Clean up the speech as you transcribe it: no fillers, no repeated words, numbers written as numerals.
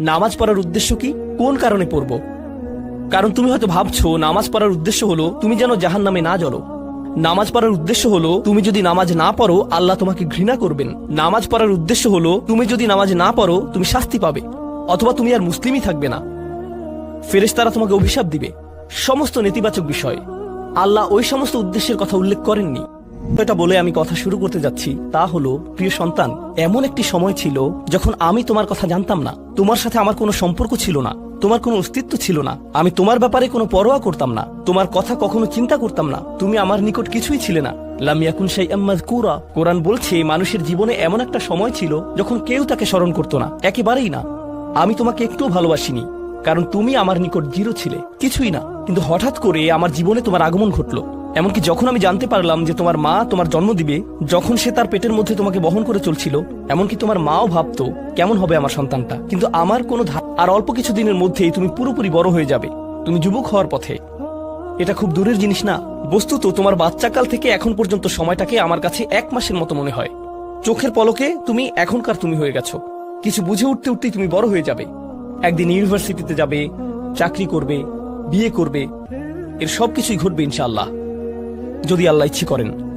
নামাজ পড়ার উদ্দেশ্য কি, কোন কারণে পড়ব? কারণ তুমি হয়তো ভাবছো নামাজ পড়ার উদ্দেশ্য হলো তুমি যেন জাহান্নামে না জ্বলো। নামাজ পড়ার উদ্দেশ্য হলো তুমি যদি নামাজ না পড়ো আল্লাহ তোমাকে ঘৃণা করবেন। নামাজ পড়ার উদ্দেশ্য হলো তুমি যদি নামাজ না পড়ো তুমি শাস্তি পাবে, অথবা তুমি আর মুসলিমই থাকবে না, ফেরেশতারা তোমাকে অভিশাপ দিবে। সমস্ত নেতিবাচক বিষয়। আল্লাহ ওই সমস্ত উদ্দেশ্যের কথা উল্লেখ করেননি। এটা বলে আমি কথা শুরু করতে যাচ্ছি, তা হলো প্রিয় সন্তান, এমন একটি সময় ছিল যখন আমি তোমার কথা জানতাম না, তোমার সাথে আমার কোনো সম্পর্ক ছিল না, তোমার কোনো অস্তিত্ব ছিল না, আমি তোমার ব্যাপারে কোনো পরোয়া করতাম না, তোমার কথা কখনো চিন্তা করতাম না, তুমি আমার নিকট কিছুই ছিলে না। লাম ইয়াকুন শাইআম মাযকুরা। কোরআন বলছে মানুষের জীবনে এমন একটা সময় ছিল যখন কেউ তাকে স্মরণ করত না, একেবারেই না। আমি তোমাকে একটুও ভালোবাসিনি, কারণ তুমি আমার নিকট জিরো ছিলে, কিছুই না। কিন্তু হঠাৎ করে আমার জীবনে তোমার আগমন ঘটলো। এমনকি যখন আমি জানতে পারলাম যে তোমার মা তোমার জন্ম দিবে, যখন সে তার পেটের মধ্যে তোমাকে বহন করে চলছিল, এমনকি তোমার মাও ভাবতো কেমন হবে আমার সন্তানটা। কিন্তু আমার কোনো আর অল্প কিছু দিনের মধ্যেই তুমি পুরোপুরি বড় হয়ে যাবে, তুমি যুবক হওয়ার পথে। এটা খুব দূরের জিনিস না। বস্তুত তোমার বাচ্চাকাল থেকে এখন পর্যন্ত সময়টাকে আমার কাছে 1 মাসের মতো মনে হয়। চোখের পলকে তুমি এখনকার তুমি হয়ে গেছো। কিছু বুঝে উঠতে উঠতেই তুমি বড় হয়ে যাবে। একদিন ইউনিভার্সিটিতে যাবে, চাকরি করবে, বিয়ে করবে, এর সবকিছুই ঘটবে ইনশাআল্লাহ, যদি আল্লাহ ইচ্ছে করেন।